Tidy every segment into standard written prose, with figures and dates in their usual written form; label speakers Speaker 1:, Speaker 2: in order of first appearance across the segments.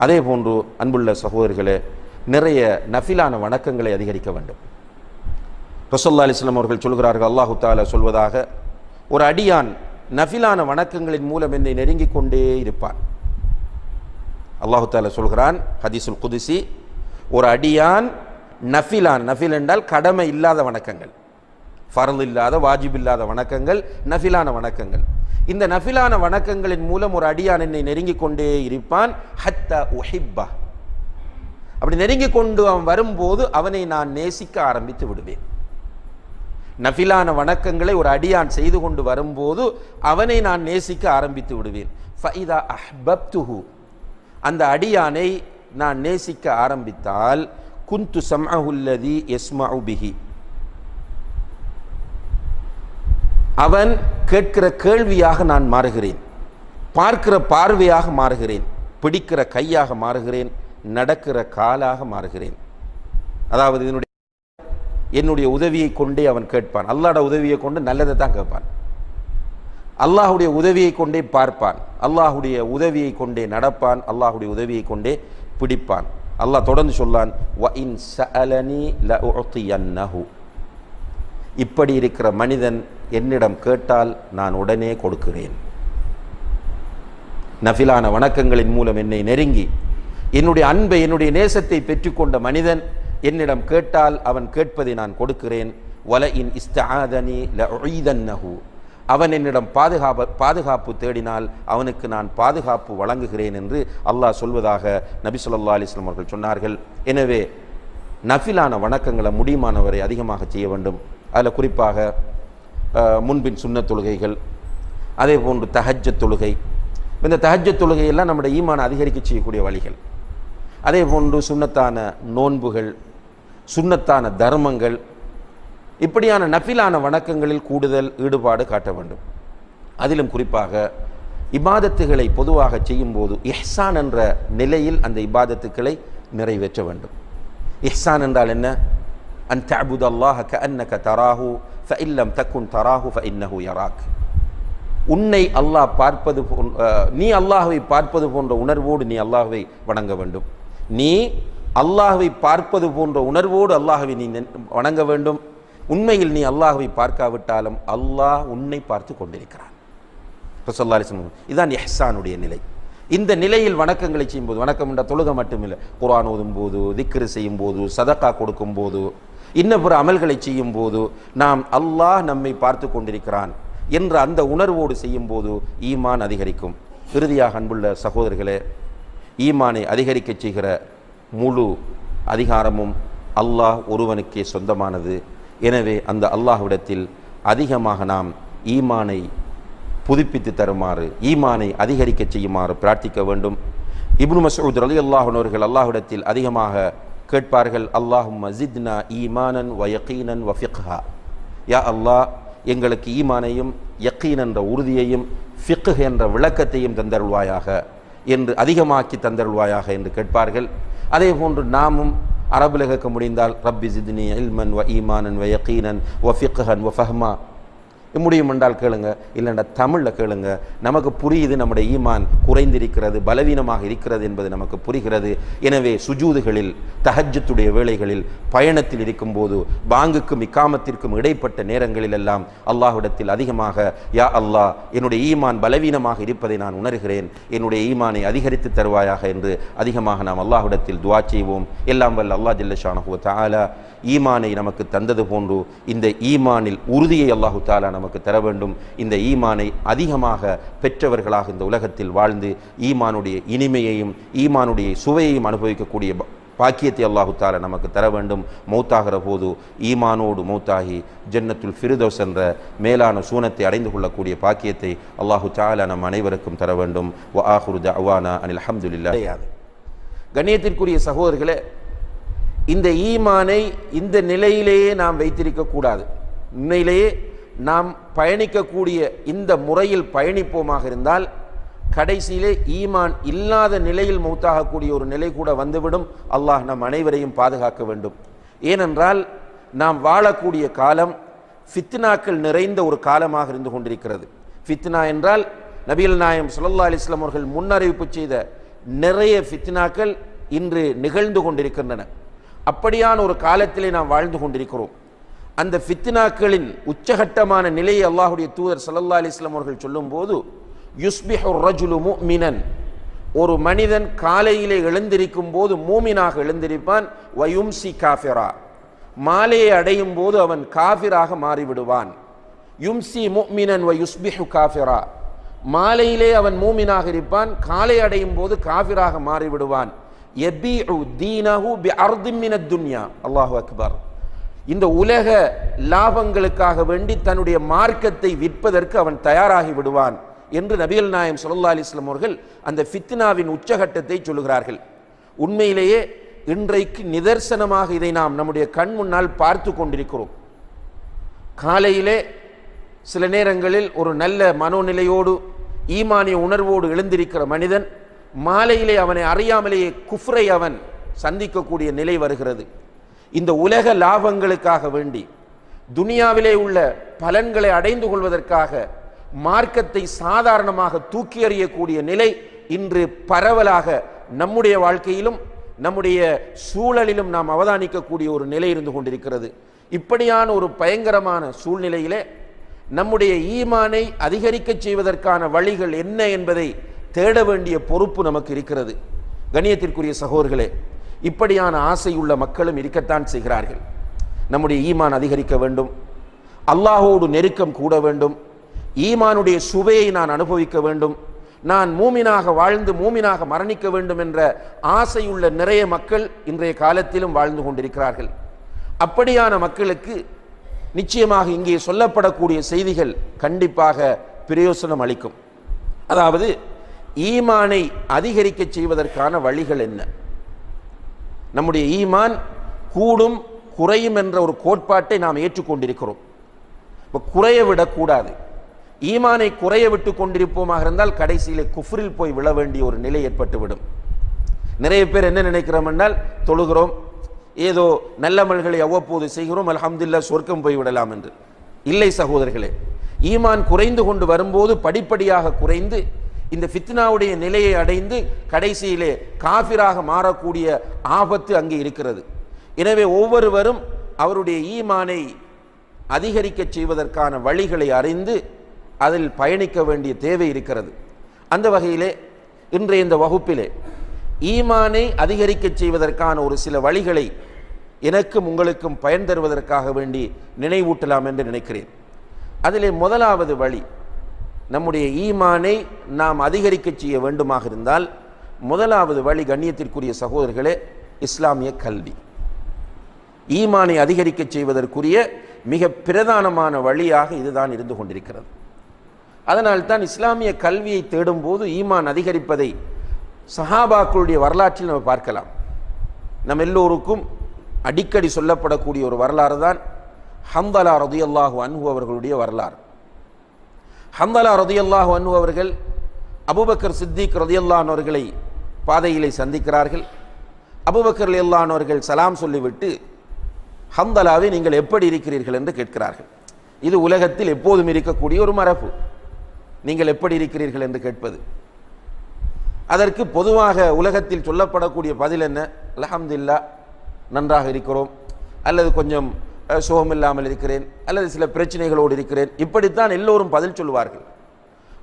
Speaker 1: அதே போன்று அன்புள்ள சகோதரர்களே, நிறைய நஃபிலான வணக்கங்களை அதிகரிக்க வேண்டும். ரசூலுல்லாஹி அலைஹி வஸல்லம் அவர்கள் சொல்கிறார்கள், அல்லாஹு தஆலா சொல்வதாக, ஒரு அடியான் நஃபிலான வணக்கங்களின் மூலம் என்னை நெருங்கிக் கொண்டே இருப்பான். அல்லாஹு தஆலா சொல்கிறான் ஹதீஸுல் குதுசி, ஒரு அடியான் நஃபில் என்றால் கடமை இல்லாத வணக்கங்கள், ஃபர்ல் இல்லாத வாஜிப் இல்லாத வணக்கங்கள், நஃபிலான வணக்கங்கள். இந்த நஃபிலான வணக்கங்களின் மூலம் ஒரு அடியான் என்னை நெருங்கிக் கொண்டே இருப்பான். ஹத்தா உஹிப்பா, அப்படி நெருங்கிக் கொண்டு அவன் வரும்போது அவனை நான் நேசிக்க ஆரம்பித்து விடுவேன். நஃபிலான வணக்கங்களை ஒரு அடியான் செய்து கொண்டு வரும்போது அவனை நான் நேசிக்க ஆரம்பித்து விடுவேன். ஃபஇதா அஹ்பப்துஹு, அந்த அடியானை நான் நேசிக்க ஆரம்பித்தால், குந்து சம்அஹு அல்லதி யஸ்மஉ பிஹி, அவன் கேட்கிற கேள்வியாக நான் மாறுகிறேன், பார்க்கிற பார்வையாக மாறுகிறேன், பிடிக்கிற கையாக மாறுகிறேன், நடக்கிற காலாக மாறுகிறேன். அதாவது என்னுடைய உதவியை கொண்டே அவன் கேட்பான். அல்லாஹ்வுடைய உதவியை கொண்டு நல்லதை தான் கேட்பான். அல்லாஹ்வுடைய உதவியை கொண்டே பார்ப்பான். அல்லாஹ்வுடைய உதவியை கொண்டே நடப்பான். அல்லாஹ்வுடைய உதவியை கொண்டே பிடிப்பான். அல்லாஹ் தொடர்ந்து சொல்லான், வ இன் சஅலனி லஉதியன்னஹு, இப்படி இருக்கிற மனிதன் என்னிடம் கேட்டால் நான் உடனே கொடுக்கிறேன். நஃபிலான வணக்கங்களின் மூலம் என்னை நெருங்கி என்னுடைய அன்பை, என்னுடைய நேசத்தை பெற்றுக்கொண்ட மனிதன் என்னிடம் கேட்டால் அவன் கேட்பதை நான் கொடுக்கிறேன். வல இன் இஸ்தஆதனி லஉஈதன்னஹு, அவன் என்னிடம் பாதுகாப்பு தேடினால் அவனுக்கு நான் பாதுகாப்பு வழங்குகிறேன் என்று அல்லாஹ் சொல்வதாக நபி ஸல்லல்லாஹு அலைஹி வஸல்லம் அவர்கள் சொன்னார்கள். எனவே நஃபிலான வணக்கங்களை முடியுமானவரை அதிகமாக செய்ய வேண்டும். அதில் குறிப்பாக முன்பின் சுன்னத் தொழுகைகள், அதே போன்று தஹஜ்ஜத் தொழுகை. இந்த தஹஜ்ஜத் தொழுகையெல்லாம் நம்முடைய ஈமானை அதிகரிக்க செய்யக்கூடிய வழிகள். அதே போன்று சுன்னத்தான நோன்புகள், சுன்னத்தான தர்மங்கள், இப்படியான நஃபிலான வணக்கங்களில் கூடுதல் ஈடுபாடு காட்ட வேண்டும். அதிலும் குறிப்பாக இபாதத்துகளை பொதுவாக செய்யும்போது இஹ்சான் என்ற நிலையில் அந்த இபாதத்துக்களை நிறைவேற்ற வேண்டும். இஹ்சான் என்றால் என்ன? அன் தஅபுதல்லாஹ கஅன்னக தராஹு ஃபஇன் லம் தகுன் தராஹு ஃபஇன்னஹு யராக். உன்னை அல்லாஹ் பார்ப்பது, நீ அல்லாஹ்வை பார்ப்பது போன்ற உணர்வோடு நீ அல்லாஹ்வை வணங்க வேண்டும். நீ அல்லாஹ்வை பார்ப்பது போன்ற உணர்வோடு அல்லாஹ்வை நீ வணங்க வேண்டும். உண்மையில் நீ அல்லாஹ்வை பார்க்காவிட்டாலும் அல்லாஹ் உன்னை பார்த்து கொண்டிருக்கிறான். ரசூலுல்லாஹி அலைஹி வஸல்லம், இதுதான் இஹ்சானுடைய நிலை. இந்த நிலையில் வணக்கங்களை செய்யும்போது, வணக்கம் என்ற தொழுகை மட்டுமில்லை, குர்ஆன் ஓதும் போது, திக்ர் செய்யும் போது, சதகா கொடுக்கும் போது, இன்ன பிற அமல்களை செய்யும் போது நாம் அல்லாஹ் நம்மை பார்த்து கொண்டிருக்கிறான் என்ற அந்த உணர்வோடு செய்யும் போது ஈமான் அதிகரிக்கும். இறுதியாக அன்புள்ள சகோதரர்களே, ஈமானை அதிகரிக்க செய்கிற முழு அதிகாரமும் அல்லாஹ் ஒருவனுக்கே சொந்தமானது. எனவே அந்த அல்லாஹ்விடத்தில் அதிகமாக நாம் ஈமானை புதுப்பித்து தருமாறு, ஈமானை அதிகரிக்க செய்யுமாறு பிரார்த்திக்க வேண்டும். இப்னு மஸ்ஊத் ரலியல்லாஹு அன்ஹு அவர்கள் அல்லாஹ்விடத்தில் அதிகமாக கேட்பார்கள், அல்லாஹும்ம ஜித்னா ஈமானன் வ யகீனன் வ ஃபிக்ஹா, யா அல்லாஹ் எங்களுக்கு ஈமானையும் யக்கீன் என்ற உறுதியையும் ஃபிக்ஹ் என்ற விளக்கத்தையும் தந்தருள்வாயாக என்று, அதிகமாக்கி தந்தருள்வாயாக என்று கேட்பார்கள். அதே போன்று நாமும் அரபில் கேட்க முடிந்தால் ரப்பி ஜித்னி இல்மன் வ ஈமானன் வ யகீனன் வ ஃபிக்ஹன் வ ஃபஹ்மா, முடியும் என்றால் கேளுங்க, இல்லைன்னா தமிழில் கேளுங்க. நமக்கு புரியுது நம்முடைய ஈமான் குறைந்திருக்கிறது, பலவீனமாக இருக்கிறது என்பது நமக்கு புரிகிறது. எனவே சுஜூதுகளில், தஹஜ்ஜுடைய வேளைகளில், பயணத்தில் இருக்கும்போது, பாங்குக்கும் இக்காமத்திற்கும் இடைப்பட்ட நேரங்களில் எல்லாம் அல்லாஹ்விடத்தில் அதிகமாக, யா அல்லாஹ் என்னுடைய ஈமான் பலவீனமாக இருப்பதை நான் உணர்கிறேன், என்னுடைய ஈமானை அதிகரித்து தருவாயாக என்று அதிகமாக நாம் அல்லாஹ்விடத்தில் துஆ செய்வோம். எல்லாம் வல்ல அல்லாஹ் ஜல்ல ஷானஹு வ தஆலா ஈமானை நமக்கு தந்தது போன்று இந்த ஈமானில் உறுதியை அல்லாஹு தஆலா நமக்கு தர வேண்டும். இந்த ஈமானை அதிகமாக பெற்றவர்களாக இந்த உலகத்தில் வாழ்ந்து ஈமானுடைய இனிமையையும் ஈமானுடைய சுவையையும் அனுபவிக்கக்கூடிய பாக்கியத்தை அல்லாஹு தஆலா நமக்கு தர வேண்டும். மௌத்தாகிற போது ஈமானோடு மௌத்தாகி ஜன்னத்துல் ஃபிர்தௌஸ் என்ற மேலான சூனத்தை அடைந்து கொள்ளக்கூடிய பாக்கியத்தை அல்லாஹு தஆலா நம் அனைவருக்கும் தர வேண்டும். வ ஆஹிரு தஅவானா அனில் ஹம்துலில்லாஹ். கண்ணியத்திற்குரிய சகோதரர்களே, இந்த ஈமானை இந்த நிலையிலேயே நாம் வைத்திருக்கக்கூடாது. உண்மையிலேயே நாம் பயணிக்கக்கூடிய இந்த முறையில் பயணிப்போமாக இருந்தால் கடைசியிலே ஈமான் இல்லாத நிலையில் மௌத்தாகக்கூடிய ஒரு நிலை கூட வந்துவிடும். அல்லாஹ் நம் அனைவரையும் பாதுகாக்க வேண்டும். ஏனென்றால் நாம் வாழக்கூடிய காலம் ஃபித்னாக்கள் நிறைந்த ஒரு காலமாக இருந்து கொண்டிருக்கிறது. ஃபித்னா என்றால் நபிகள் நாயகம் ஸல்லல்லாஹு அலைஹி வஸல்லம் அவர்கள் முன்னறிவிப்பு செய்த நிறைய ஃபித்னாக்கள் இன்று நிகழ்ந்து கொண்டிருக்கின்றன. அப்படியான ஒரு காலத்திலே நாம் வாழ்ந்து கொண்டிருக்கிறோம். அந்த ஃபித்னாக்களின் உச்சகட்டமான நிலையை அல்லாஹ்வுடைய தூதர் ஸல்லல்லாஹு அலைஹி வஸல்லம் அவர்கள் சொல்லும்போது, யுஸ்பிஹு ரஜுலு முஃமினன், ஒரு மனிதன் காலையிலே எழுந்திருக்கும் போது மூமினாக எழுந்திருப்பான், வயும்சி காஃபிரா, மாலையை அடையும் போது அவன் காஃபிராக மாறிவிடுவான். யும்சி முஃமினன் வயுஸ்பிஹு காஃபிரா, மாலையிலே அவன் மூமினாக இருப்பான், காலை அடையும் போது காஃபிராக மாறிவிடுவான். யபீஉ தீனஹு பிஅர்தின் மினத் துன்யா. அல்லாஹு அக்பர். இந்த உலக லாபங்களுக்காக வேண்டி தன்னுடைய மார்க்கத்தை விற்பதற்கு அவன் தயாராகி விடுவான் என்று நபிகள் நாயகம் ஸல்லல்லாஹு அலைஹி வஸல்லம் அவர்கள் அந்த ஃபித்னாவின் உச்சகட்டத்தை சொல்லுகிறார்கள். உண்மையிலேயே இன்றைக்கு நிதர்சனமாக இதை நாம் நம்முடைய கண் முன்னால் பார்த்து கொண்டிருக்கிறோம். காலையிலே சில நேரங்களில் ஒரு நல்ல மனோநிலையோடு ஈமானிய உணர்வோடு எழுந்திருக்கிற மனிதன் மாலையிலே அவனை அறியாமலேயே குஃப்ரை அவன் சந்திக்கக்கூடிய நிலை வருகிறது. இந்த உலக லாபங்களுக்காக வேண்டி துனியாவிலே உள்ள பலன்களை அடைந்து கொள்வதற்காக மார்க்கத்தை சாதாரணமாக தூக்கி எறியக்கூடிய நிலை இன்று பரவலாக நம்முடைய வாழ்க்கையிலும் நம்முடைய சூழலிலும் நாம் அவதானிக்கக்கூடிய ஒரு நிலை இருந்து கொண்டிருக்கிறது. இப்படியான ஒரு பயங்கரமான சூழ்நிலையிலே நம்முடைய ஈமானை அதிகரிக்க செய்வதற்கான வழிகள் என்ன என்பதை தேட வேண்டிய பொறுப்பு நமக்கு இருக்கிறது. கண்ணியத்திற்குரிய சகோதரர்களே, இப்படியான ஆசையுள்ள மக்களும் இருக்கத்தான் செய்கிறார்கள். நம்முடைய ஈமான் அதிகரிக்க வேண்டும், அல்லாஹோடு நெருக்கம் கூட வேண்டும், ஈமானுடைய சுவையை நான் அனுபவிக்க வேண்டும், நான் மூமினாக வாழ்ந்து மூமினாக மரணிக்க வேண்டும் என்ற ஆசையுள்ள நிறைய மக்கள் இன்றைய காலத்திலும் வாழ்ந்து கொண்டிருக்கிறார்கள். அப்படியான மக்களுக்கு நிச்சயமாக இங்கே சொல்லப்படக்கூடிய செய்திகள் கண்டிப்பாக பிரயோசனம் அளிக்கும். அதாவது ஈமானை அதிகரிக்க செய்வதற்கான வழிகள் என்ன? நம்முடைய ஈமான் கூடும் குறையும் என்ற ஒரு கோட்பாட்டை நாம் ஏற்றுக்கொண்டிருக்கிறோம். இப்போ குறைய விடக்கூடாது. ஈமானை குறைய விட்டு கொண்டிருப்போமாக இருந்தால் கடைசியிலே குஃப்ரில் போய் விழ வேண்டிய ஒரு நிலை ஏற்பட்டுவிடும். நிறைய பேர் என்ன நினைக்கிறோம் என்றால், தொழுகிறோம், ஏதோ நல்லமல்களை அவ்வப்போது செய்கிறோம், அல்ஹம்துலில்லாஹ் சொர்க்கம் போய்விடலாம் என்று. இல்லை சகோதரர்களே, ஈமான் குறைந்து கொண்டு வரும்போது படிப்படியாக குறைந்து இந்த ஃபித்னாவுடைய நிலையை அடைந்து கடைசியிலே காஃபிராக மாறக்கூடிய ஆபத்து அங்கே இருக்கிறது. எனவே ஒவ்வொருவரும் அவருடைய ஈமானை அதிகரிக்க செய்வதற்கான வழிகளை அறிந்து அதில் பயணிக்க வேண்டிய தேவை இருக்கிறது. அந்த வகையிலே இன்றைய இந்த வகுப்பிலே ஈமானை அதிகரிக்க செய்வதற்கான ஒரு சில வழிகளை எனக்கும் உங்களுக்கும் பயன் தருவதற்காக வேண்டி நினைவூட்டலாம் என்று நினைக்கிறேன். அதிலே முதலாவது வழி, நம்முடைய ஈமானை நாம் அதிகரிக்க செய்ய வேண்டுமாக இருந்தால் முதலாவது வழி, கண்ணியத்திற்குரிய சகோதரர்களே, இஸ்லாமிய கல்வி. ஈமானை அதிகரிக்க செய்வதற்குரிய மிக பிரதானமான வழியாக இதுதான் இருந்து கொண்டிருக்கிறது. அதனால்தான் இஸ்லாமிய கல்வியை தேடும் போது ஈமான் அதிகரிப்பதை சஹாபாக்களுடைய வரலாற்றில் நம்ம பார்க்கலாம். நம் எல்லோருக்கும் அடிக்கடி சொல்லப்படக்கூடிய ஒரு வரலாறு தான் ஹந்தலா ரலியல்லாஹு அன்ஹு அவர்களுடைய வரலாறு. ஹந்தலா ரலியல்லாஹு அன்ஹு அவர்கள் அபூபக்கர் சித்திக் ரலியல்லாஹு அன்ஹு அவர்களை பாதையிலே சந்திக்கிறார்கள். அபூபக்கர் ரலியல்லாஹு அன்ஹு அவர்கள் சலாம் சொல்லிவிட்டு, ஹந்தலாவை நீங்கள் எப்படி இருக்கிறீர்கள் என்று கேட்கிறார்கள். இது உலகத்தில் எப்போதும் இருக்கக்கூடிய ஒரு மரபு, நீங்கள் எப்படி இருக்கிறீர்கள் என்று கேட்பது. அதற்கு பொதுவாக உலகத்தில் சொல்லப்படக்கூடிய பதில் என்ன? அல்ஹம்துலில்லாஹ், நன்றாக இருக்கிறோம், அல்லது கொஞ்சம் சுகமில்லாமல் இருக்கிறேன், அல்லது சில பிரச்சனைகளோடு இருக்கிறேன், இப்படித்தான் எல்லோரும் பதில் சொல்லுவார்கள்.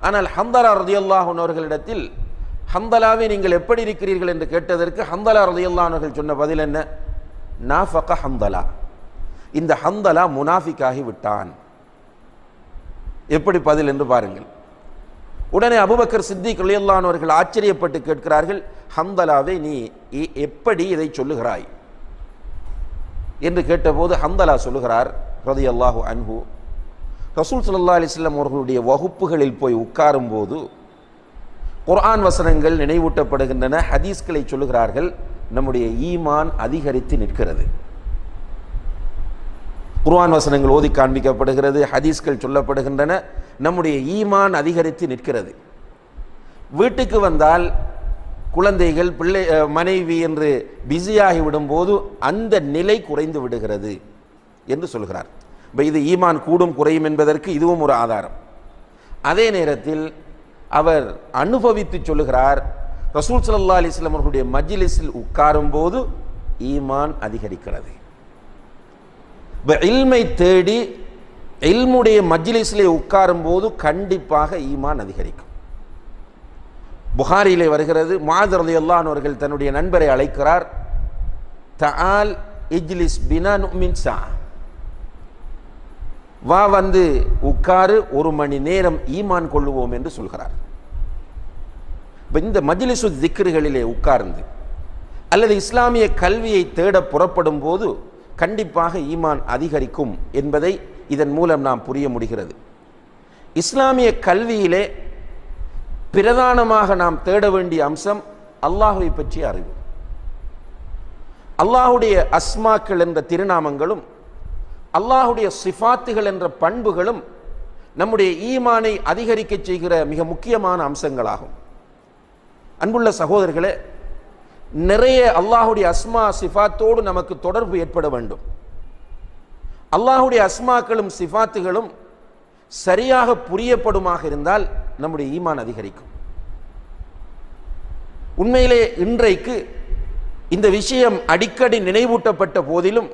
Speaker 1: ஆனால் ஹந்தலா ரலியல்லாஹு அன்ஹு அவர்களிடத்தில் ஹந்தலாவை நீங்கள் எப்படி இருக்கிறீர்கள் என்று கேட்டதற்கு ஹந்தலா ரலியல்லாஹு அன்ஹு அவர்கள் சொன்ன பதில் என்ன? நாஃபக ஹந்தலா, இந்த ஹந்தலா முனாஃபிக்காகி விட்டான். எப்படி பதில் என்று பாருங்கள். உடனே அபூபக்கர் சித்திக் ரலியல்லாஹு அன்ஹு அவர்கள் ஆச்சரியப்பட்டு கேட்கிறார்கள், ஹந்தலாவை நீ எப்படி இதை சொல்லுகிறாய் என்று கேட்டபோது ஹந்தலா சொல்லுகிறார் ரலியல்லாஹு அன்ஹு, ரசூல் ஸல்லல்லாஹு அலைஹி வஸல்லம் அவர்களுடைய வகுப்புகளில் போய் உட்காரும் போது குர்ஆன் வசனங்கள் நினைவூட்டப்படுகின்றன, ஹதீஸ்களை சொல்லுகிறார்கள், நம்முடைய ஈமான் அதிகரித்து நிற்கிறது. குர்ஆன் வசனங்கள் ஓதி காண்பிக்கப்படுகிறது, ஹதீஸ்கள் சொல்லப்படுகின்றன, நம்முடைய ஈமான் அதிகரித்து நிற்கிறது. வீட்டுக்கு வந்தால் குழந்தைகள், பிள்ளை, மனைவி என்று பிஸியாகி விடும்போது அந்த நிலை குறைந்து விடுகிறது என்று சொல்கிறார். இப்போ இது ஈமான் கூடும் குறையும் என்பதற்கு இதுவும் ஒரு ஆதாரம். அதே நேரத்தில் அவர் அனுபவித்து சொல்லுகிறார், ரசூல் ஸல்லல்லாஹு அலைஹி வஸல்லம் அவர்களுடைய மஜ்லிஸில் உட்காரும் போது ஈமான் அதிகரிக்கிறது. இல்மை தேடி இல்முடைய மஜ்லிஸிலே உட்காரும் போது கண்டிப்பாக ஈமான் அதிகரிக்கும். புகாரியிலே வருகிறது, முஆத் ரலியல்லாஹு அன்ஹு அவர்கள் தன்னுடைய நண்பரை அழைக்கிறார். தஆல் இஜ்லிஸ் பினா நுமின் சா, வா வந்து உட்காரு, ஒரு மணி நேரம் ஈமான் கொள்ளுவோம் என்று சொல்கிறார். இந்த மஜ்லிஸு திக்ருகளிலே உட்கார்ந்து அல்லது இஸ்லாமிய கல்வியை தேட புறப்படும் போது கண்டிப்பாக ஈமான் அதிகரிக்கும் என்பதை இதன் மூலம் நாம் புரிய முடிகிறது. இஸ்லாமிய கல்வியிலே பிரதானமாக நாம் தேட வேண்டிய அம்சம் அல்லாஹ்வை பற்றிய அறிவு. அல்லாஹுடைய அஸ்மாக்கள் என்ற திருநாமங்களும் அல்லாஹுடைய சிஃபாத்துகள் என்ற பண்புகளும் நம்முடைய ஈமானை அதிகரிக்க செய்கிற மிக முக்கியமான அம்சங்களாகும். அன்புள்ள சகோதரர்களே, நிறைய அல்லாஹுடைய அஸ்மா சிஃபாத்தோடு நமக்கு தொடர்பு ஏற்பட வேண்டும். அல்லாஹுடைய அஸ்மாக்களும் சிஃபாத்துகளும் சரியாக புரியப்படுமாக இருந்தால் நம்முடைய ஈமான் அதிகரிக்கும். உண்மையிலே இன்றைக்கு இந்த விஷயம் அடிக்கடி நினைவூட்டப்பட்ட போதிலும்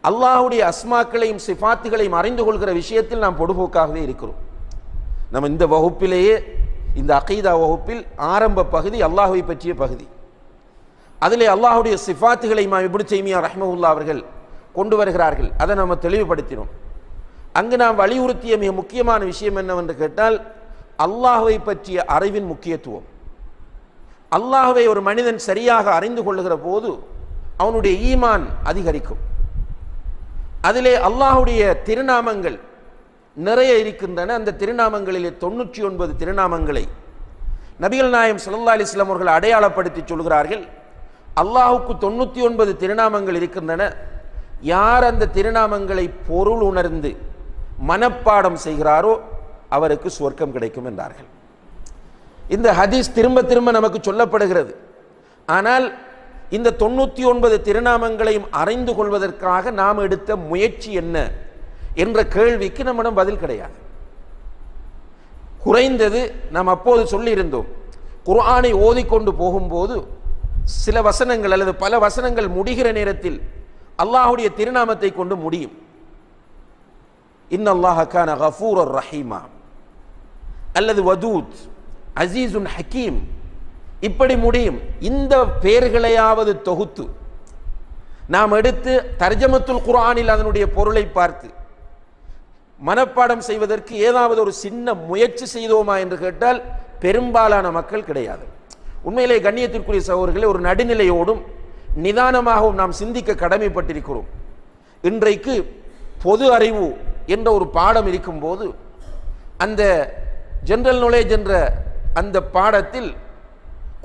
Speaker 1: அல்லாஹுடைய அஸ்மாக்களையும் சிஃபாத்துகளையும் அறிந்து கொள்கிற விஷயத்தில் நாம் பொடுபோக்காகவே இருக்கிறோம். நம்ம இந்த வகுப்பிலேயே, இந்த அகீதா வகுப்பில் ஆரம்ப பகுதி அல்லாஹுவை பற்றிய பகுதி. அதிலே அல்லாஹுடைய சிஃபாத்துகளை இமாம் இப்னு தைமியா ரஹ்மஹுல்லாஹ் அவர்கள் கொண்டு வருகிறார்கள். அதை நம்ம தெளிவுபடுத்தினோம். அங்கு நாம் வலியுறுத்திய மிக முக்கியமான விஷயம் என்னவென்று கேட்டால், அல்லாஹுவை பற்றிய அறிவின் முக்கியத்துவம். அல்லாஹுவை ஒரு மனிதன் சரியாக அறிந்து கொள்ளுகிற போது அவனுடைய ஈமான் அதிகரிக்கும். அதிலே அல்லாஹுடைய திருநாமங்கள் நிறைய இருக்கின்றன. அந்த திருநாமங்களிலே 99 திருநாமங்களை நபிகள் நாயகம் ஸல்லல்லாஹு அலைஹி வஸல்லம் அவர்கள் அடையாளப்படுத்தி சொல்கிறார்கள். அல்லாஹுக்கு 99 திருநாமங்கள் இருக்கின்றன. யார் அந்த திருநாமங்களை பொருள் உணர்ந்து மனப்பாடம் செய்கிறாரோ அவருக்கு சுவர்க்கம் கிடைக்கும் என்றார்கள். இந்த ஹதீஸ் திரும்ப திரும்ப நமக்கு சொல்லப்படுகிறது. ஆனால் இந்த 99 திருநாமங்களையும் அறிந்து கொள்வதற்காக நாம் எடுத்த முயற்சி என்ன என்ற கேள்விக்கு நம்மிடம் பதில் கிடையாது. குறைந்தது நாம் அப்போது சொல்லியிருந்தோம், குர்ஆனை ஓதிக்கொண்டு போகும்போது சில வசனங்கள் அல்லது பல வசனங்கள் முடிகிற நேரத்தில் அல்லாஹுடைய திருநாமத்தை கொண்டு முடியும். இன்னல்லாஹ கான கஃபூரர் ரஹீமா அல்லது வதூத் அசீசுன் ஹக்கீம், இப்படி முடியும். இந்த பெயர்களையாவது தொகுத்து நாம் எடுத்து தர்ஜமத்துல் குர்ஆனில் அதனுடைய பொருளை பார்த்து மனப்பாடம் செய்வதற்கு ஏதாவது ஒரு சின்ன முயற்சி செய்தோமா என்று கேட்டால் பெரும்பாலான மக்கள் கிடையாது. உண்மையிலே கண்ணியத்திற்குரிய சகோதரர்களே, ஒரு நடுநிலையோடும் நிதானமாகவும் நாம் சிந்திக்க கடமைப்பட்டிருக்கிறோம். இன்றைக்கு பொது அறிவு என்ற ஒரு பாடம் இருக்கும்போது அந்த ஜெனரல் நாலேஜ் என்ற அந்த பாடத்தில்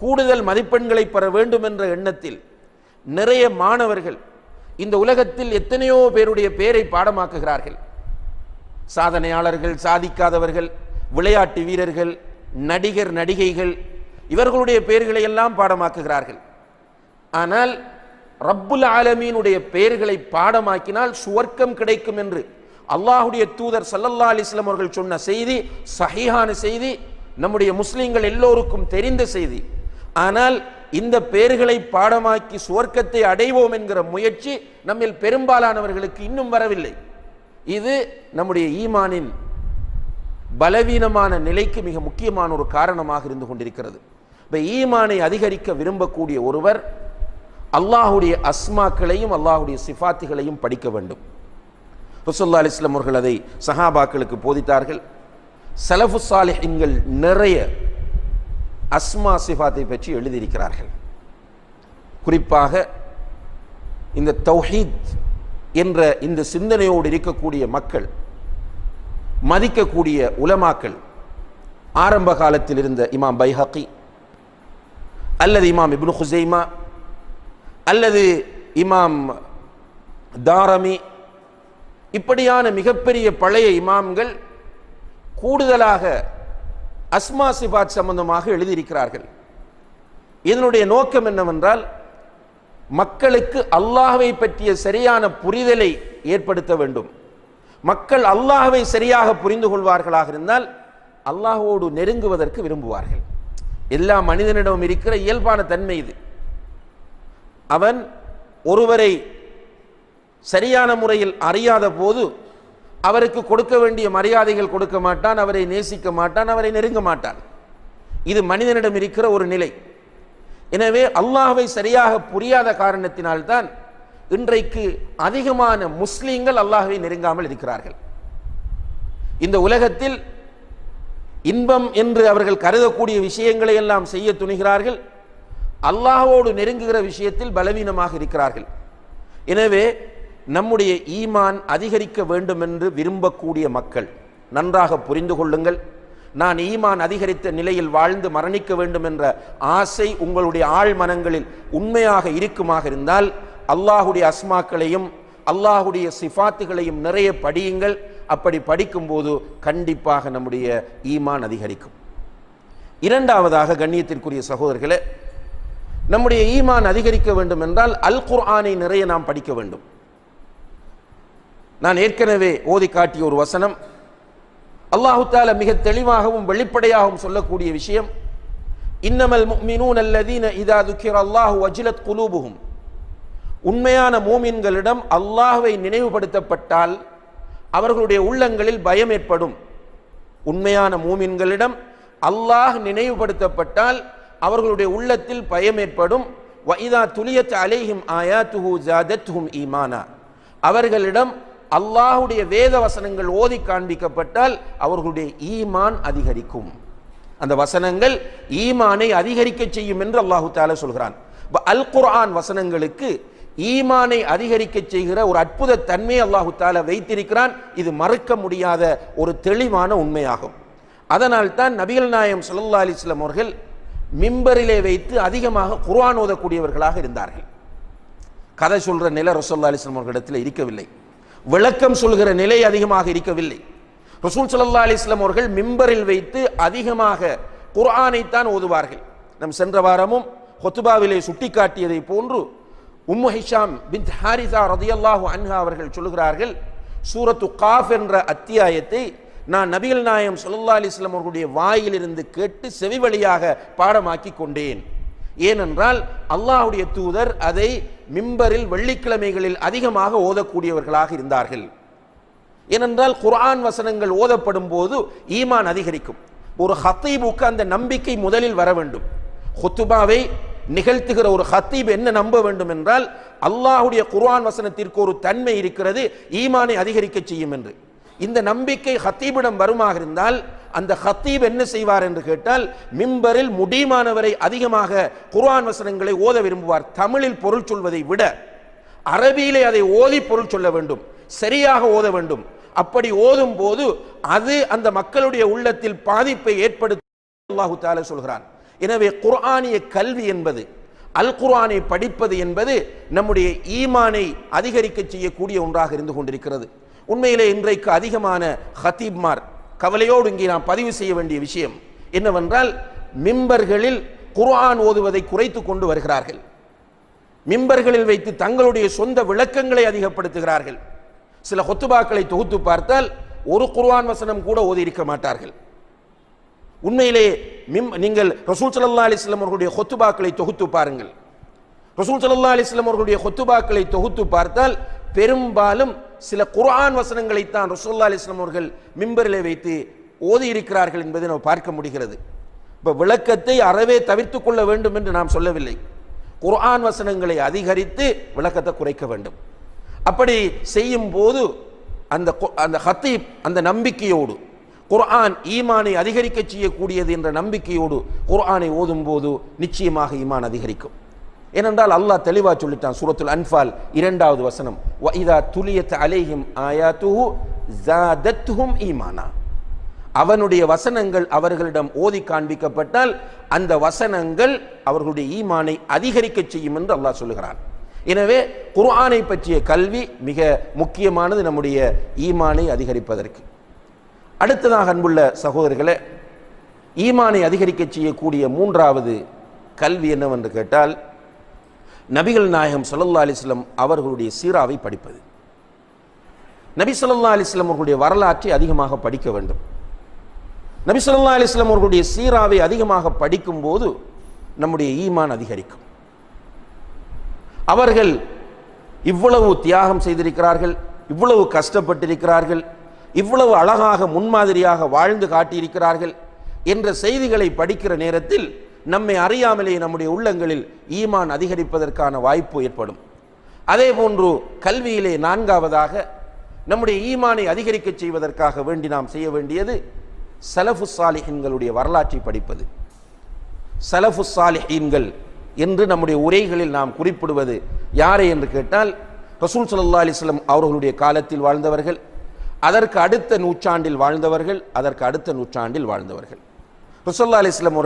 Speaker 1: கூடுதல் மதிப்பெண்களை பெற வேண்டும் என்ற எண்ணத்தில் நிறைய மாணவர்கள் இந்த உலகத்தில் எத்தனையோ பேருடைய பெயரை பாடமாக்குகிறார்கள். சாதனையாளர்கள், சாதிக்காதவர்கள், விளையாட்டு வீரர்கள், நடிகர் நடிகைகள், இவர்களுடைய பெயர்களை எல்லாம் பாடமாக்குகிறார்கள். ஆனால் ரப்புல் ஆலமீனுடைய பெயர்களை பாடமாக்கினால் சுவர்க்கம் கிடைக்கும் என்று அல்லாஹுடைய தூதர் ஸல்லல்லாஹு அலைஹி வஸல்லம் அவர்கள் சொன்ன செய்தி சஹீஹான செய்தி, நம்முடைய முஸ்லிம்கள் எல்லோருக்கும் தெரிந்த செய்தி. ஆனால் இந்த பெயர்களை பாடமாக்கி சுவர்க்கத்தை அடைவோம் என்கிற முயற்சி நம்மில் பெரும்பாலானவர்களுக்கு இன்னும் வரவில்லை. இது நம்முடைய ஈமானின் பலவீனமான நிலைக்கு மிக முக்கியமான ஒரு காரணமாக இருந்து கொண்டிருக்கிறது. இப்போ ஈமானை அதிகரிக்க விரும்பக்கூடிய ஒருவர் அல்லாஹுடைய அஸ்மாக்களையும் அல்லாஹுடைய சிஃபாத்துகளையும் படிக்க வேண்டும். ரசூலுல்லாஹி அலைஹி வஸல்லம் அவர்கள் அதை சஹாபாக்களுக்கு போதித்தார்கள். ஸலஃபு ஸாலிஹீன்கள் நிறைய அஸ்மா சிஃபாத்தை பற்றி எழுதியிருக்கிறார்கள். குறிப்பாக இந்த தௌஹீத் என்ற இந்த சிந்தனையோடு இருக்கக்கூடிய மக்கள், மதிக்கக்கூடிய உலமாக்கள், ஆரம்ப காலத்தில் இருந்த இமாம் பைஹகி அல்லது இமாம் இப்னு ஹுஸைமா அல்லது இமாம் தாரமி, இப்படியான மிகப்பெரிய பழைய இமாம்கள் கூடுதலாக அஸ்மா சிஃபாத் சம்பந்தமாக எழுதியிருக்கிறார்கள். இதனுடைய நோக்கம் என்னவென்றால், மக்களுக்கு அல்லாஹ்வை பற்றிய சரியான புரிதலை ஏற்படுத்த வேண்டும். மக்கள் அல்லாஹ்வை சரியாக புரிந்து கொள்வார்களாக இருந்தால் அல்லாஹ்வோடு நெருங்குவதற்கு விரும்புவார்கள். எல்லா மனிதனிடமும் இருக்கிற இயல்பான தன்மை இது. அவன் ஒருவரை சரியான முறையில் அறியாத போது அவருக்கு கொடுக்க வேண்டிய மரியாதைகள் கொடுக்க மாட்டான், அவரை நேசிக்க மாட்டான், அவரை நெருங்க மாட்டான். இது மனிதனிடம் இருக்கிற ஒரு நிலை. எனவே அல்லாஹ்வை சரியாக புரியாத காரணத்தினால்தான் இன்றைக்கு அதிகமான முஸ்லீம்கள் அல்லாஹ்வை நெருங்காமல் இருக்கிறார்கள். இந்த உலகத்தில் இன்பம் என்று அவர்கள் கருதக்கூடிய விஷயங்களை எல்லாம் செய்ய துணிகிறார்கள், அல்லாஹ்வோடு நெருங்குகிற விஷயத்தில் பலவீனமாக இருக்கிறார்கள். எனவே நம்முடைய ஈமான் அதிகரிக்க வேண்டும் என்று விரும்பக்கூடிய மக்கள் நன்றாக புரிந்து கொள்ளுங்கள். நான் ஈமான் அதிகரித்த நிலையில் வாழ்ந்து மரணிக்க வேண்டும் என்ற ஆசை உங்களுடைய ஆழ் மனங்களில் உண்மையாக இருக்குமாக இருந்தால் அல்லாஹுடைய அஸ்மாக்களையும் அல்லாஹுடைய சிஃபாத்துகளையும் நிறைய படியுங்கள். அப்படி படிக்கும்போது கண்டிப்பாக நம்முடைய ஈமான் அதிகரிக்கும். இரண்டாவதாக, கண்ணியத்திற்குரிய சகோதரர்களே, நம்முடைய ஈமான் அதிகரிக்க வேண்டும் என்றால் அல் குர்ஆனை நிறைய நாம் படிக்க வேண்டும். நான் ஏற்கனவே ஓதி காட்டிய ஒரு வசனம், அல்லாஹு தஆலா மிக தெளிவாகவும் வெளிப்படையாகவும் சொல்லக்கூடிய விஷயம், இன்னமல் முஃமினூன அல்லதீன இதா துக்கிரல்லாஹு வஜிலத் குலூபுஹும். உண்மையான மூமின்களிடம் அல்லாஹ்வை நினைவுபடுத்தப்பட்டால் அவர்களுடைய உள்ளங்களில் பயம் ஏற்படும். உண்மையான மூமின்களிடம் அல்லாஹ் நினைவுபடுத்தப்பட்டால் அவர்களுடைய உள்ளத்தில் பயம் ஏற்படும். வஇதா துலியத் அலைஹிம் ஆயாத்துஹு ஜாதத்துஹும் ஈமானா. அவர்களிடம் அல்லாஹுடைய வேத வசனங்கள் ஓதி காண்பிக்கப்பட்டால் அவர்களுடைய ஈமான் அதிகரிக்கும். அந்த வசனங்கள் ஈமானை அதிகரிக்க செய்யும் என்று அல்லாஹு தஆலா சொல்கிறான். அல் குர்ஆன் வசனங்களுக்கு ஈமானை அதிகரிக்க செய்கிற ஒரு அற்புத தன்மை அல்லாஹு தஆலா வைத்திருக்கிறான். இது மறுக்க முடியாத ஒரு தெளிவான உண்மையாகும். அதனால் தான் நபிகள் நாயகம் ஸல்லல்லாஹு அலைஹி வஸல்லம் அவர்கள் மிம்பரிலே வைத்து அதிகமாக குர்ஆன் ஓதக்கூடியவர்களாக இருந்தார்கள். கதை சொல்ற நிலை ரசூலுல்லாஹி அலைஹி வஸல்லம் அவர்களிடத்தில் இருக்கவில்லை. விளக்கம் சொல்கிற நிலை அதிகமாக இருக்கவில்லை. ரசூல் ஸல்லல்லாஹு அலைஹி வஸல்லம் அவர்கள் மிம்பரில் வைத்து அதிகமாக குர்ஆனை தான் ஓதுவார்கள். நம் சென்ற வாரமும் ஹுத்பாவிலே சுட்டிக்காட்டியதை போன்று உம்மு ஹிஷாம் பின்த் ஹாரிஸா ரலியல்லாஹு அன்ஹா அவர்கள் சொல்கிறார்கள், சூரத்து காஃப் என்ற அத்தியாயத்தை நான் நபிகள் நாயகம் ஸல்லல்லாஹு அலைஹி வஸல்லம் அவர்களுடைய வாயிலிருந்து கேட்டு செவி வழியாக பாடமாக்கி கொண்டேன். ஏனென்றால் அல்லாஹ்வுடைய தூதர் அதை மிம்பரில் வெள்ளிக்கிழமைகளில் அதிகமாக ஓதக்கூடியவர்களாக இருந்தார்கள். ஏனென்றால் குர்ஆன் வசனங்கள் ஓதப்படும் போது ஈமான் அதிகரிக்கும். ஒரு ஹத்தீபுக்கு அந்த நம்பிக்கை முதலில் வர வேண்டும். ஹுத்பாவை நிகழ்த்துகிற ஒரு ஹத்தீப் என்ன நம்ப வேண்டும் என்றால் அல்லாஹ்வுடைய குர்ஆன் வசனத்திற்கு ஒரு தன்மை இருக்கிறது, ஈமானை அதிகரிக்க செய்யும் என்று. இந்த நம்பிக்கை ஹத்தீபிடம் வருமாக இருந்தால் அந்த ஹத்தீப் என்ன செய்வார் என்று கேட்டால் மிம்பரில் முடியுமானவரை அதிகமாக குர்ஆன் வசனங்களை ஓத விரும்புவார். தமிழில் பொருள் சொல்வதை விட அரபியிலே அதை ஓதி பொருள் சொல்ல வேண்டும், சரியாக ஓத வேண்டும். அப்படி ஓதும் போது அது அந்த மக்களுடைய உள்ளத்தில் பாதிப்பை ஏற்படுத்த அல்லாஹு தஆலா சொல்கிறான். எனவே குர்ஆனிய கல்வி என்பது, அல் குர்ஆனை படிப்பது என்பது நம்முடைய ஈமானை அதிகரிக்க செய்யக்கூடிய ஒன்றாக இருந்து கொண்டிருக்கிறது. உண்மையிலே இன்றைக்கு அதிகமான ஹத்தீப்மார், கவலையோடு இங்கே நாம் பதிவு செய்ய வேண்டிய விஷயம் என்னவென்றால், மிம்பர்களில் குர்ஆன் ஓதுவதை குறைத்து கொண்டு வருகிறார்கள். மிம்பர்களில் வைத்து தங்களுடைய சொந்த விளக்கங்களை அதிகப்படுத்துகிறார்கள். சில ஹுத்பாக்களை தொகுத்து பார்த்தால் ஒரு குர்ஆன் வசனம் கூட ஓதி இருக்க மாட்டார்கள். உண்மையிலே நீங்கள் ரசூல் ஸல்லல்லாஹு அலைஹி வஸல்லம் அவர்களுடைய ஹுத்பாக்களை தொகுத்து பாருங்கள். ரசூல் ஸல்லல்லாஹு அலைஹி வஸல்லம் அவர்களுடைய ஹுத்பாக்களை தொகுத்து பார்த்தால் பெரும்பாலும் சில குர்ஆன் வசனங்களை தான் ரசூலுல்லாஹி அலைஹி வஸல்லம் அவர்கள் மிம்பரிலே வைத்து ஓதி இருக்கிறார்கள் என்பதை நாம் பார்க்க முடிகிறது. இப்போ விளக்கத்தை அறவே தவிர்த்து கொள்ள வேண்டும் என்று நாம் சொல்லவில்லை. குர்ஆன் வசனங்களை அதிகரித்து விளக்கத்தை குறைக்க வேண்டும். அப்படி செய்யும் போது அந்த ஹத்தீப் அந்த நம்பிக்கையோடு குர்ஆன் ஈமானை அதிகரிக்க செய்யக்கூடியது என்ற நம்பிக்கையோடு குர்ஆனை ஓதும் போது நிச்சயமாக ஈமான் அதிகரிக்கும். ஏனென்றால் அல்லாஹ் தெளிவா சொல்லிட்டான் சூரத்துல் அன்ஃபால் 2வது வசனம், வஇதா துலியத் அலைஹிம் ஆயாத்துஹு ஜாதத்துஹும் ஈமானா. அவனுடைய வசனங்கள் அவர்களிடம் ஓதி காண்பிக்கப்பட்டால் அந்த வசனங்கள் அவர்களுடைய ஈமானை அதிகரிக்க செய்யும் என்று அல்லாஹ் சொல்லுகிறான். எனவே குர்ஆனை பற்றிய கல்வி மிக முக்கியமானது நம்முடைய ஈமானை அதிகரிப்பதற்கு. அடுத்ததாக அன்புள்ள சகோதரர்களே, ஈமானை அதிகரிக்க செய்யக்கூடிய 3வது கல்வி என்னவென்று கேட்டால் நபிகள் நாயகம் ஸல்லல்லாஹு அலைஹி வஸல்லம் அவர்களுடைய சீராவை படிப்பது. நபி ஸல்லல்லாஹு அலைஹி வஸல்லம் அவர்களுடைய வரலாற்றை அதிகமாக படிக்க வேண்டும். நபி ஸல்லல்லாஹு அலைஹி வஸல்லம் அவர்களுடைய சீராவை அதிகமாக படிக்கும் போது நம்முடைய ஈமான் அதிகரிக்கும். அவர்கள் இவ்வளவு தியாகம் செய்திருக்கிறார்கள், இவ்வளவு கஷ்டப்பட்டிருக்கிறார்கள், இவ்வளவு அழகாக முன்மாதிரியாக வாழ்ந்து காட்டியிருக்கிறார்கள் என்ற செய்திகளை படிக்கிற நேரத்தில் நம்மை அறியாமலே நம்முடைய உள்ளங்களில் ஈமான் அதிகரிப்பதற்கான வாய்ப்பு ஏற்படும். அதே போன்று கல்வியிலே நான்காவதாக நம்முடைய ஈமானை அதிகரிக்க செய்வதற்காக வேண்டி நாம் செய்ய வேண்டியது சலஃபு சாலிஹீன்களுடைய வரலாற்றை படிப்பது. சலஃபு சாலிஹீன்கள் என்று நம்முடைய உரைகளில் நாம் குறிப்பிடுவது யாரை என்று கேட்டால், ரசூல் ஸல்லல்லாஹு அலைஹி வஸல்லம் அவர்களுடைய காலத்தில் வாழ்ந்தவர்கள், அதற்கு அடுத்த நூற்றாண்டில் வாழ்ந்தவர்கள், அதற்கு அடுத்த நூற்றாண்டில் வாழ்ந்தவர்கள். ரசூல் ஸல்லல்லாஹு அலைஹி வஸல்லம்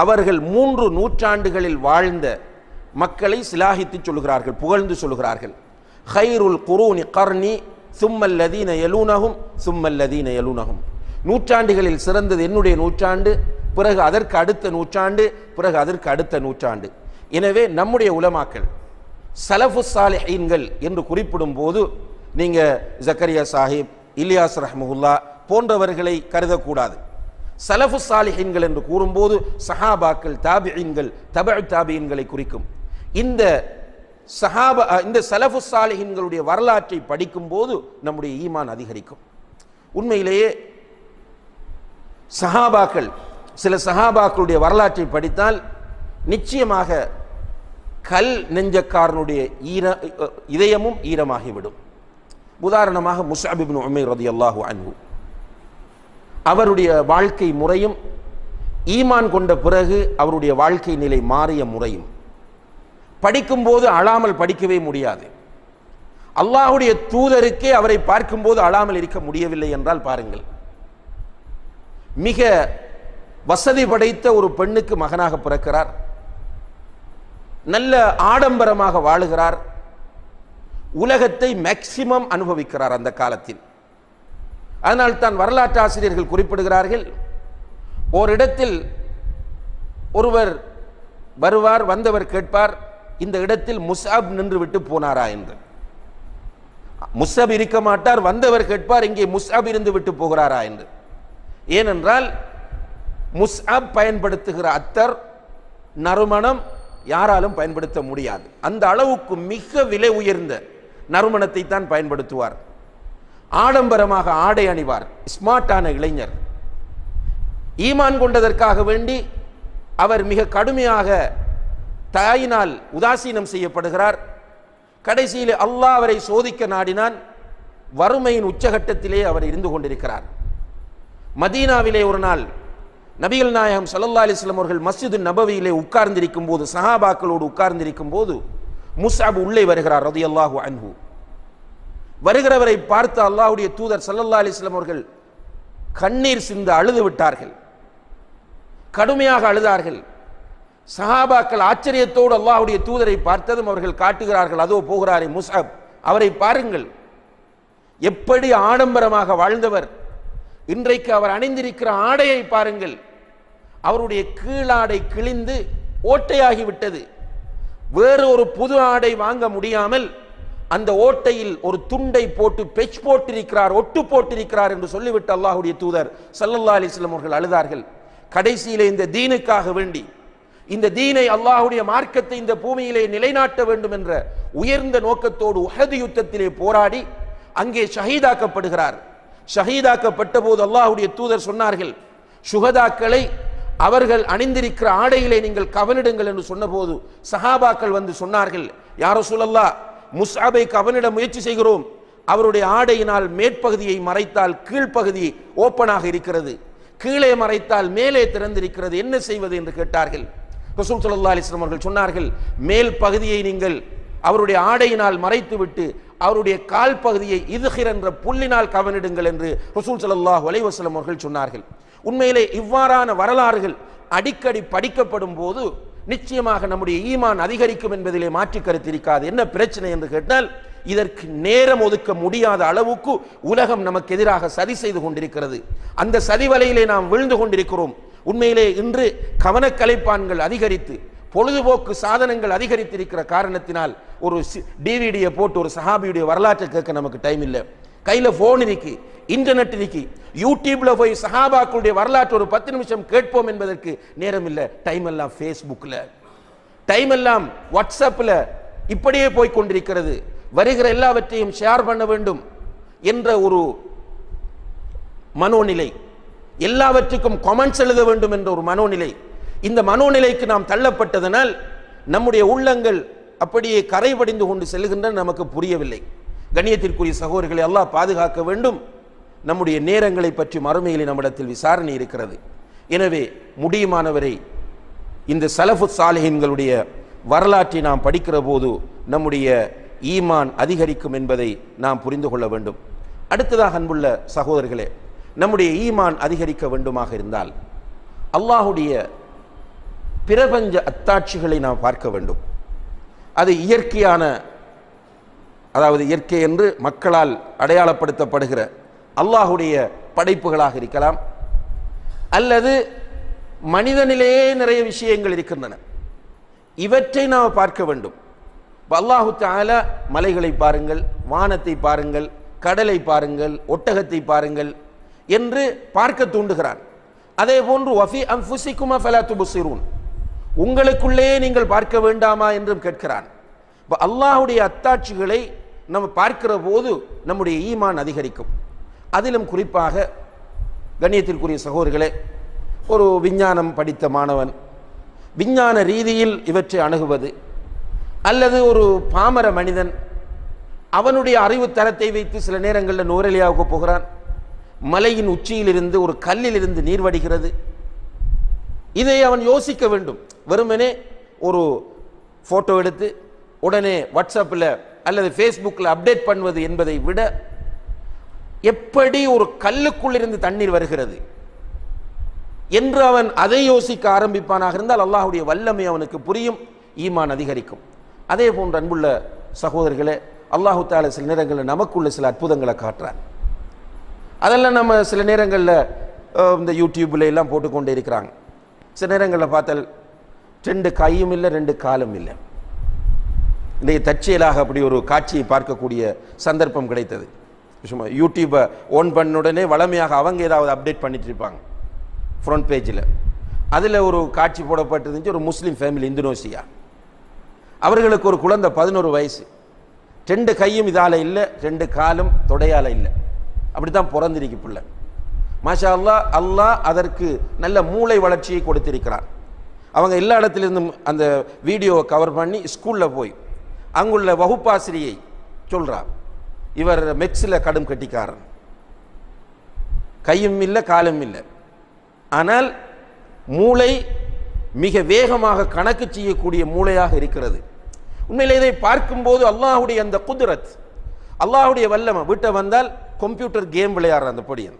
Speaker 1: அவர்கள் 3 நூற்றாண்டுகளில் வாழ்ந்த மக்களை சிலாகித்து சொல்கிறார்கள், புகழ்ந்து சொல்கிறார்கள். ஹைருல் குரூனி கர்னி சும்மல் லதீன யலூனஹும் சும்மல் லதீன யலூனஹும். நூற்றாண்டுகளில் சிறந்தது என்னுடைய நூற்றாண்டு, பிறகு அதற்கு அடுத்த நூற்றாண்டு, பிறகு அதற்கு அடுத்த நூற்றாண்டு. எனவே நம்முடைய உலமாக்கள் சலஃபு சாலிஹீன்கள் என்று குறிப்பிடும் போது நீங்க ஜக்கரியா சாஹிப், இலியாஸ் ரஹ்மஹுல்லா போன்றவர்களை கருதக்கூடாது. சலஃபு சாலிஹீன்கள் என்று கூறும்போது சஹாபாக்கள், தாபிஈன்கள், தபஉ தாபிஈன்களை குறிக்கும். இந்த சலஃபு சாலிஹீன்களுடைய வரலாற்றை படிக்கும் போது நம்முடைய ஈமான் அதிகரிக்கும். உண்மையிலேயே சஹாபாக்கள், சில சஹாபாக்களுடைய வரலாற்றை படித்தால் நிச்சயமாக கல் நெஞ்சக்காரனுடைய இதயமும் ஈரமாகிவிடும். உதாரணமாக முஸ்அப் இப்னு உமைர் ரலியல்லாஹு அன்ஹு, அவருடைய வாழ்க்கை முறையும் ஈமான் கொண்ட பிறகு அவருடைய வாழ்க்கை நிலை மாறிய முறையும் படிக்கும்போது அழாமல் படிக்கவே முடியாது. அல்லாஹ்வுடைய தூதருக்கே அவரை பார்க்கும்போது அழாமல் இருக்க முடியவில்லை என்றால் பாருங்கள். மிக வசதி படைத்த ஒரு பெண்ணுக்கு மகனாக பிறக்கிறார், நல்ல ஆடம்பரமாக வாழுகிறார், உலகத்தை மேக்சிமம் அனுபவிக்கிறார் அந்த காலத்தில். அதனால் தான் வரலாற்று ஆசிரியர்கள் குறிப்பிடுகிறார்கள், ஓரிடத்தில் ஒருவர் வருவார், வந்தவர் கேட்பார், இந்த இடத்தில் முஸ்அப் நின்று விட்டு போனாரா என்று. முஸ்அப் இருக்க மாட்டார், வந்தவர் கேட்பார், இங்கே முஸ்அப் இருந்து விட்டு போகிறாரா என்று. ஏனென்றால் முஸ்அப் பயன்படுத்துகிற அத்தர், நறுமணம் யாராலும் பயன்படுத்த முடியாது. அந்த அளவுக்கு மிக விலை உயர்ந்த நறுமணத்தை தான் பயன்படுத்துவார். ஆடம்பரமாக ஆடை அணிவார், ஸ்மார்ட்டான இளைஞர். ஈமான் கொண்டதற்காக வேண்டி அவர் மிக கடுமையாக தாயினால் உதாசீனம் செய்யப்படுகிறார். கடைசியில் அல்லாஹ் அவரை சோதிக்க நாடினான். வறுமையின் உச்சகட்டத்திலே அவர் இருந்து கொண்டிருக்கிறார். மதீனாவிலே ஒரு நாள் நபிகள் நாயகம் ஸல்லல்லாஹு அலைஹி வஸல்லம் அவர்கள் மஸ்ஜிது நபவியிலே உட்கார்ந்திருக்கும் போது, சஹாபாக்களோடு உட்கார்ந்திருக்கும் போது முஸ்அப் உள்ளே வருகிறார் ரலியல்லாஹு அன்ஹு. வருகிறவரை பார்த்து அல்லாஹ்வுடைய தூதர் ஸல்லல்லாஹு அலைஹி வஸல்லம் அவர்கள் கண்ணீர் சிந்த அழுது விட்டார்கள், கடுமையாக அழுதார்கள். சஹாபாக்கள் ஆச்சரியத்தோடு அல்லாஹ்வுடைய தூதரை பார்த்ததும் அவர்கள் காட்டுகிறார்கள், அதோ போகிறாரே முஸ்அப், அவரை பாருங்கள், எப்படி ஆடம்பரமாக வாழ்ந்தவர், இன்றைக்கு அவர் அணிந்திருக்கிற ஆடையை பாருங்கள், அவருடைய கீழாடை கிழிந்து ஓட்டையாகிவிட்டது. வேறு ஒரு புது ஆடை வாங்க முடியாமல் அந்த ஓட்டையில் ஒரு துண்டை போட்டு பெச் போட்டிருக்கிறார், ஒட்டு போட்டிருக்கிறார் என்று சொல்லிவிட்டு அல்லாஹ்வுடைய தூதர் ஸல்லல்லாஹு அலைஹி வஸல்லம் அவர்கள் அழுதார்கள். கடைசியிலே இந்த தீனுக்காக வேண்டி, இந்த தீனை, அல்லாஹ்வுடைய மார்க்கத்தை இந்த பூமியிலே நிலைநாட்ட வேண்டும் என்ற உயர்ந்த நோக்கத்தோடு உஹது யுத்தத்திலே போராடி அங்கே ஷஹீதாக்கப்படுகிறார். ஷஹீதாக்கப்பட்ட போது அல்லாஹ்வுடைய தூதர் சொன்னார்கள், சுஹதாக்களை அவர்கள் அணிந்திருக்கிற ஆடையிலே நீங்கள் கவனிடுங்கள் என்று சொன்னபோது சஹாபாக்கள் வந்து சொன்னார்கள், யா ரசூலல்லாஹ், முஸ்அபை கவனிட முயற்சி செய்கிறோம், அவருடைய ஆடையினால் மேற்பகுதியை மறைத்தால் கீழ்ப்பகுதி ஓப்பனாக இருக்கிறது, கீழே மறைத்தால் மேலே திறந்திருக்கிறது, என்ன செய்வது என்று கேட்டார்கள். ரசூல் ஸல்லல்லாஹு அலைஹி வஸல்லம் அவர்கள் சொன்னார்கள், மேல் பகுதியை நீங்கள் அவருடைய ஆடையினால் மறைத்துவிட்டு அவருடைய கால் பகுதியை இத்ஹிர் என்ற புல்லினால் கவனிடுங்கள் என்று ரசூல் ஸல்லல்லாஹு அலைஹி வஸல்லம் அவர்கள் சொன்னார்கள். உண்மையிலே இவ்வாறான வரலாறுகள் அடிக்கடி படிக்கப்படும் போது நிச்சயமாக நம்முடைய ஈமான் அதிகரிக்கும் என்பதிலே மாற்று கருத்து இருக்காது. என்ன பிரச்சனை என்று கேட்டால், இதற்கு நேரம் ஒதுக்க முடியாத அளவுக்கு உலகம் நமக்கு எதிராக சதி செய்து கொண்டிருக்கிறது. அந்த சதி வலையிலே நாம் விழுந்து கொண்டிருக்கிறோம். உண்மையிலே இன்று கவனக்கலைப்பான்கள் அதிகரித்து, பொழுதுபோக்கு சாதனங்கள் அதிகரித்திருக்கிற காரணத்தினால் ஒரு டிவிடியை போட்டு ஒரு சஹாபியுடைய வரலாற்றை கேட்க நமக்கு டைம் இல்லை. கையில் போன் இருக்கு, இன்டர்நெட் இருக்கு, யூடியூப்ல போய் சஹாபாக்களுடைய வரலாற்று ஒரு 10 நிமிஷம் கேட்போம் என்பதற்கு நேரம் இல்லை. டைம் எல்லாம் ஃபேஸ்புக்ல, டைம் எல்லாம் வாட்ஸ்அப்ல இப்படியே போய் கொண்டிருக்கிறது. வருகிற எல்லாவற்றையும் ஷேர் பண்ண வேண்டும் என்ற ஒரு மனோநிலை, எல்லாவற்றுக்கும் கமெண்ட்ஸ் எழுத வேண்டும் என்ற ஒரு மனோநிலை, இந்த மனோநிலைக்கு நாம் தள்ளப்பட்டதனால் நம்முடைய உள்ளங்கள் அப்படியே கரைபடிந்து கொண்டு செல்கின்றன. நமக்கு புரியவில்லை. கண்ணியத்திற்குரிய சகோதரர்களை அல்லாஹ் பாதுகாக்க வேண்டும். நம்முடைய நேரங்களை பற்றி மறுமையில் நம்மிடத்தில் விசாரணை இருக்கிறது. எனவே முடியுமானவரை இந்த சலஃபு சாலிஹீன்களுடைய வரலாற்றை நாம் படிக்கிற போது நம்முடைய ஈமான் அதிகரிக்கும் என்பதை நாம் புரிந்து கொள்ள வேண்டும். அடுத்ததாக அன்புள்ள சகோதரர்களே, நம்முடைய ஈமான் அதிகரிக்க வேண்டுமாக இருந்தால் அல்லாஹுடைய பிரபஞ்ச அத்தாட்சிகளை நாம் பார்க்க வேண்டும். அது இயற்கையான, அதாவது இயற்கை என்று மக்களால் அடையாளப்படுத்தப்படுகிற அல்லாஹுடைய படைப்புகளாக இருக்கலாம், அல்லது மனிதனிலேயே நிறைய விஷயங்கள் இருக்கின்றன. இவற்றை நாம் பார்க்க வேண்டும். அல்லாஹு தஆலா மலைகளை பாருங்கள், வானத்தை பாருங்கள், கடலை பாருங்கள், ஒட்டகத்தை பாருங்கள் என்று பார்க்க தூண்டுகிறான். அதே போன்று வஃபி அன்ஃபுசிக்கும் அஃபலா துப்சிரூன், உங்களுக்குள்ளே நீங்கள் பார்க்க வேண்டாமா என்றும் கேட்கிறான். அல்லாஹுடைய அத்தாட்சிகளை நம்ம பார்க்கிற போது நம்முடைய ஈமான் அதிகரிக்கும். அதிலும் குறிப்பாக கண்ணியத்திற்குரிய சகோதரர்களே, ஒரு விஞ்ஞானம் படித்த மாணவன் விஞ்ஞான ரீதியில் இவற்றை அணுகுவது, அல்லது ஒரு பாமர மனிதன் அவனுடைய அறிவு தரத்தை வைத்து சில நேரங்களில் நூரெலியாவுக்கு போகிறான். மலையின் உச்சியிலிருந்து ஒரு கல்லிலிருந்து நீர் வடிகிறது. இதை அவன் யோசிக்க வேண்டும். வெறுமனே ஒரு போட்டோ எடுத்து உடனே வாட்ஸ்அப்பில் அல்லது ஃபேஸ்புக்கில் அப்டேட் பண்ணுவது என்பதை விட, எப்படி ஒரு கல்லுக்குள் இருந்து தண்ணீர் வருகிறது என்று அவன் அதை யோசிக்க ஆரம்பிப்பானாக இருந்தால் அல்லாஹுடைய வல்லமை அவனுக்கு புரியும், ஈமான் அதிகரிக்கும். அதே போன்ற அன்புள்ள சகோதரர்களே, அல்லாஹு தஆலா சில நேரங்களில் நமக்குள்ள சில அற்புதங்களை காட்டுறான். அதெல்லாம் நம்ம சில நேரங்களில் இந்த யூடியூப்ல எல்லாம் போட்டுக்கொண்டே இருக்கிறாங்க. சில நேரங்களில் பார்த்தால் 2 கையும் இல்லை 2 காலும் இல்லை. இன்றைக்கு தற்செயலாக அப்படி ஒரு காட்சியை பார்க்கக்கூடிய சந்தர்ப்பம் கிடைத்தது. சும்மா யூடியூப்பை ஓன் பண்ண உடனே வளமையாக அவங்க ஏதாவது அப்டேட் பண்ணிட்டு இருப்பாங்க ஃப்ரண்ட் பேஜில். அதில் ஒரு காட்சி போடப்பட்டிருந்துச்சு. ஒரு முஸ்லீம் ஃபேமிலி, இந்தோனேசியா. அவர்களுக்கு ஒரு குழந்தை 11 வயசு. 2 கையும் இதால் இல்லை, 2 காலும் தொடையால் இல்லை. அப்படி தான் பிறந்திருக்கு பிள்ளை. மாஷா அல்லாஹ், அல்லாஹ் அதற்கு நல்ல மூளை வளர்ச்சியை கொடுத்திருக்கிறார். அவங்க எல்லா இடத்துலேருந்தும் அந்த வீடியோவை கவர் பண்ணி ஸ்கூலில் போய் அங்குள்ள வகுப்பாசிரியை சொல்கிறார், இவர் மெக்ஸில் கடும் கட்டிக்காரன், கையும் இல்லை காலும் இல்லை, ஆனால் மூளை மிக வேகமாக கணக்கு செய்யக்கூடிய மூளையாக இருக்கிறது. உண்மையில் இதை பார்க்கும்போது அல்லாஹுடைய அந்த குத்ரத், அல்லாஹுடைய வல்லமை. வீட்டை வந்தால் கம்ப்யூட்டர் கேம் விளையாடுற அந்த பொடியன்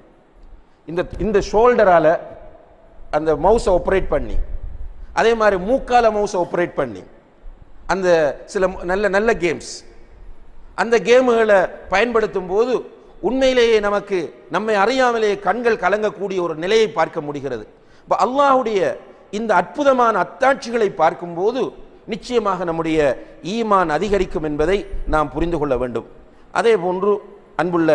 Speaker 1: இந்த ஷோல்டரால் அந்த மவுஸை ஆப்ரேட் பண்ணி, அதே மாதிரி மூக்கால மவுஸை ஆப்ரேட் பண்ணி, அந்த சில நல்ல நல்ல கேம்ஸ், அந்த கேமுகளை பயன்படுத்தும் போது உண்மையிலேயே நமக்கு நம்மை அறியாமலேயே கண்கள் கலங்கக்கூடிய ஒரு நிலையை பார்க்க முடிகிறது. இப்போ அல்லாஹுடைய இந்த அற்புதமான அத்தாட்சிகளை பார்க்கும்போது நிச்சயமாக நம்முடைய ஈமான் அதிகரிக்கும் என்பதை நாம் புரிந்து கொள்ள வேண்டும். அதே போன்று அன்புள்ள